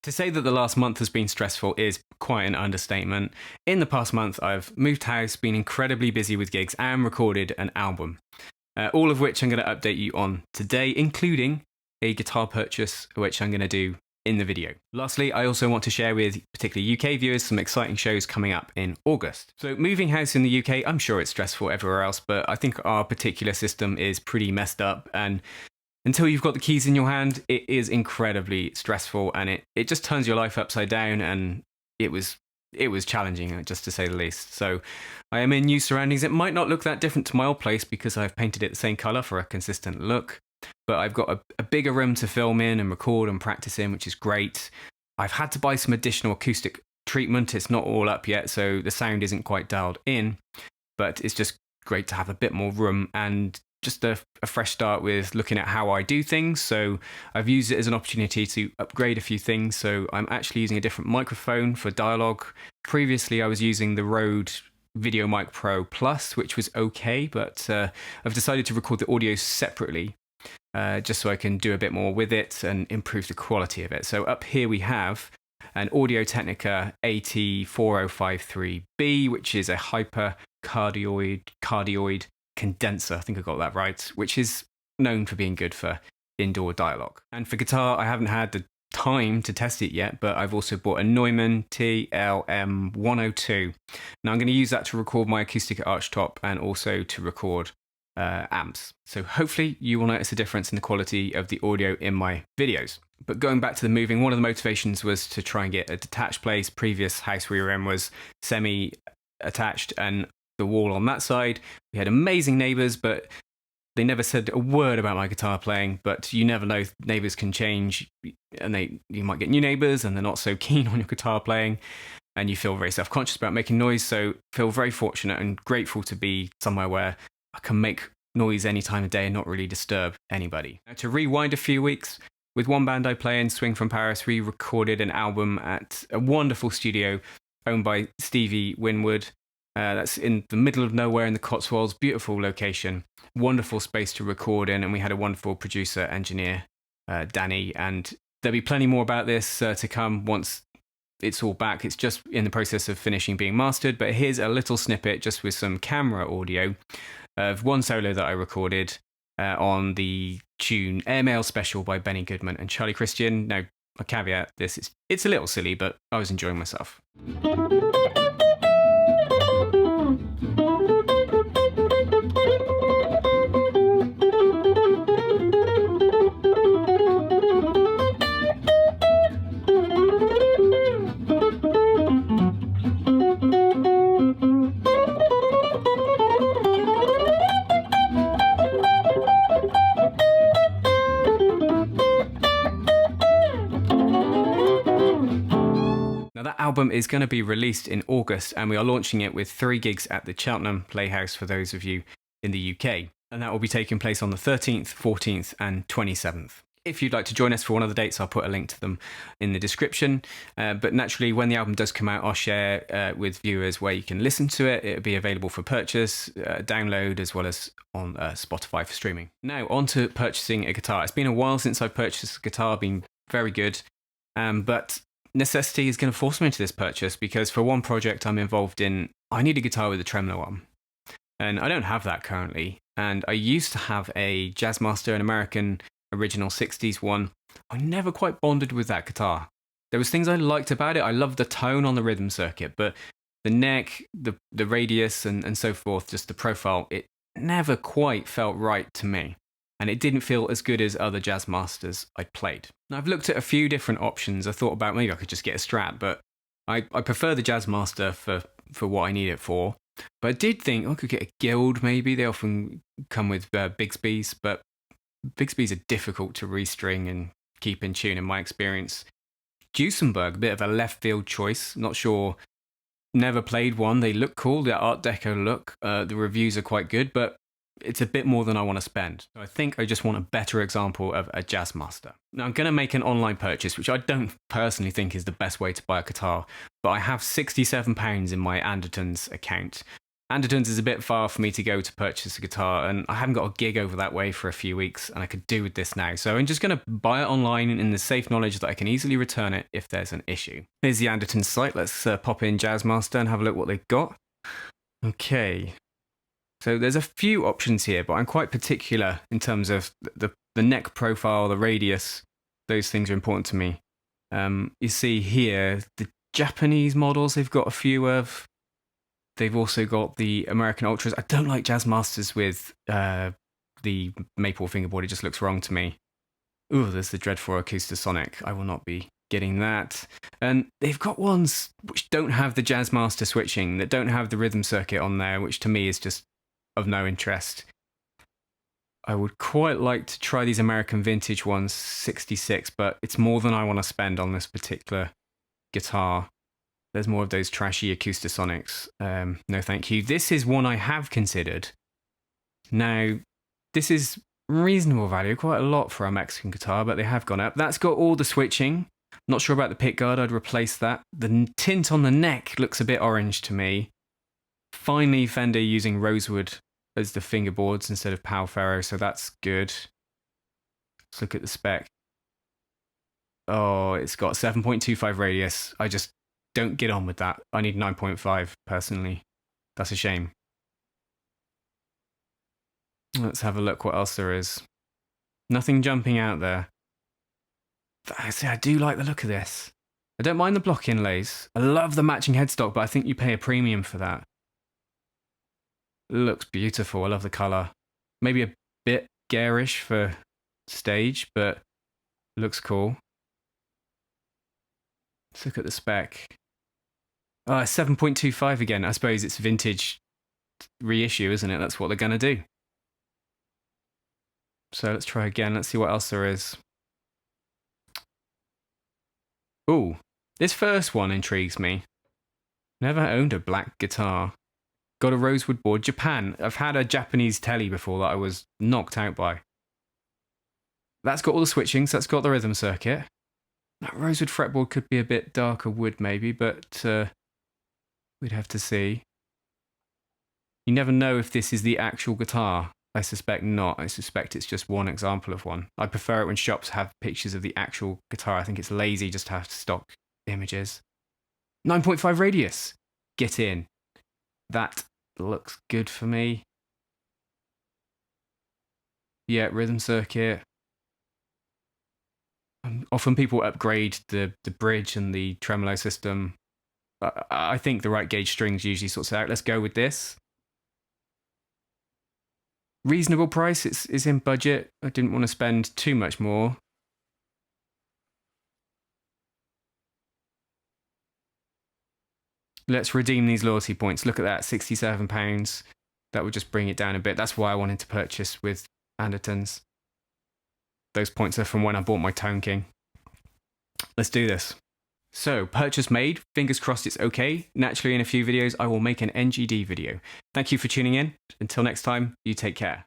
To say that the last month has been stressful is quite an understatement. In the past month, I've moved house, been incredibly busy with gigs, and recorded an album. All of which I'm going to update you on today, including a guitar purchase, which I'm going to do in the video. Lastly, I also want to share with particularly UK viewers some exciting shows coming up in August. So moving house in the UK, I'm sure it's stressful everywhere else, but I think our particular system is pretty messed up, and until you've got the keys in your hand, it is incredibly stressful, and it just turns your life upside down, and it was challenging, just to say the least. So I am in new surroundings. It might not look that different to my old place because I've painted it the same colour for a consistent look, but I've got a bigger room to film in and record and practice in, which is great. I've had to buy some additional acoustic treatment. It's not all up yet, so the sound isn't quite dialed in, but it's just great to have a bit more room and just a fresh start with looking at how I do things. So I've used it as an opportunity to upgrade a few things. So I'm actually using a different microphone for dialogue. Previously, I was using the Rode Video Mic Pro Plus, which was okay, but I've decided to record the audio separately, just so I can do a bit more with it and improve the quality of it. So up here we have an Audio-Technica AT4053B, which is a hypercardioid condenser, I think I got that right, which is known for being good for indoor dialogue. And for guitar, I haven't had the time to test it yet, but I've also bought a Neumann TLM102. Now I'm going to use that to record my acoustic archtop and also to record amps. So hopefully you will notice a difference in the quality of the audio in my videos. But going back to the moving, one of the motivations was to try and get a detached place. Previous house we were in was semi-attached, and the wall on that side, we had amazing neighbours, but they never said a word about my guitar playing. But you never know, neighbours can change, and you might get new neighbours and they're not so keen on your guitar playing, and you feel very self-conscious about making noise. So feel very fortunate and grateful to be somewhere where I can make noise any time of day and not really disturb anybody. Now, to rewind a few weeks, with one band I play in, Swing from Paris, we recorded an album at a wonderful studio owned by Stevie Winwood. That's in the middle of nowhere in the Cotswolds, beautiful location, wonderful space to record in, and we had a wonderful producer, engineer, Danny, and there'll be plenty more about this to come once it's all back. It's just in the process of finishing being mastered, but here's a little snippet just with some camera audio of one solo that I recorded on the tune Airmail Special by Benny Goodman and Charlie Christian. Now, a caveat this, it's a little silly, but I was enjoying myself. Now that album is going to be released in August, and we are launching it with 3 gigs at the Cheltenham Playhouse for those of you in the UK. And that will be taking place on the 13th, 14th and 27th. If you'd like to join us for one of the dates, I'll put a link to them in the description. But naturally, when the album does come out, I'll share with viewers where you can listen to it. It'll be available for purchase, download, as well as on Spotify for streaming. Now, on to purchasing a guitar. It's been a while since I've purchased a guitar, been very good. But necessity is going to force me into this purchase because for one project I'm involved in, I need a guitar with a tremolo on. And I don't have that currently. And I used to have a Jazzmaster, an American original 60s one. I never quite bonded with that guitar. There was things I liked about it. I loved the tone on the rhythm circuit, but the neck, the radius and so forth, just the profile, it never quite felt right to me. And it didn't feel as good as other Jazzmasters I'd played. Now, I've looked at a few different options. I thought about maybe I could just get a Strat, but I prefer the Jazzmaster for what I need it for. But I did think I could get a Guild maybe. They often come with Bigsby's, but Bigsby's are difficult to restring and keep in tune in my experience. Duesenberg, a bit of a left field choice. Not sure, never played one. They look cool, the Art Deco look. The reviews are quite good, but it's a bit more than I want to spend. So I think I just want a better example of a Jazzmaster. Now I'm going to make an online purchase, which I don't personally think is the best way to buy a guitar, but I have £67 in my Andertons account. Anderton's is a bit far for me to go to purchase a guitar, and I haven't got a gig over that way for a few weeks, and I could do with this now. So I'm just going to buy it online in the safe knowledge that I can easily return it if there's an issue. Here's the Anderton site. Let's pop in Jazzmaster and have a look what they've got. Okay. So there's a few options here, but I'm quite particular in terms of the neck profile, the radius. Those things are important to me. You see here, the Japanese models they've got a few of. They've also got the American Ultras. I don't like Jazzmasters with the maple fingerboard. It just looks wrong to me. Ooh, there's the Dreadful Acoustasonic. I will not be getting that. And they've got ones which don't have the Jazzmaster switching, that don't have the rhythm circuit on there, which to me is just of no interest. I would quite like to try these American vintage ones, 66, but it's more than I want to spend on this particular guitar. There's more of those trashy Acoustasonics. No, thank you. This is one I have considered. Now, this is reasonable value, quite a lot for a Mexican guitar, but they have gone up. That's got all the switching. Not sure about the pickguard, I'd replace that. The tint on the neck looks a bit orange to me. Finally, Fender using rosewood as the fingerboards instead of Pal Ferro, so that's good. Let's look at the spec. Oh, it's got 7.25 radius. I just don't get on with that. I need 9.5 personally. That's a shame. Let's have a look what else there is. Nothing jumping out there. I do like the look of this. I don't mind the block inlays. I love the matching headstock, but I think you pay a premium for that. It looks beautiful. I love the colour. Maybe a bit garish for stage, but looks cool. Let's look at the spec. 7.25 again. I suppose it's vintage reissue, isn't it? That's what they're going to do. So let's try again. Let's see what else there is. Ooh, this first one intrigues me. Never owned a black guitar. Got a rosewood board. Japan. I've had a Japanese telly before that I was knocked out by. That's got all the switchings. That's got the rhythm circuit. That rosewood fretboard could be a bit darker wood maybe, but we'd have to see. You never know if this is the actual guitar. I suspect not. I suspect it's just one example of one. I prefer it when shops have pictures of the actual guitar. I think it's lazy just to have stock images. 9.5 radius. Get in. That looks good for me. Yeah, rhythm circuit. Often people upgrade the bridge and the tremolo system. I think the right gauge strings usually sorts it out. Let's go with this. Reasonable price. It's in budget. I didn't want to spend too much more. Let's redeem these loyalty points. Look at that, £67. That would just bring it down a bit. That's why I wanted to purchase with Andertons. Those points are from when I bought my Tone King. Let's do this. So, purchase made. Fingers crossed it's okay. Naturally, in a few videos, I will make an NGD video. Thank you for tuning in. Until next time, you take care.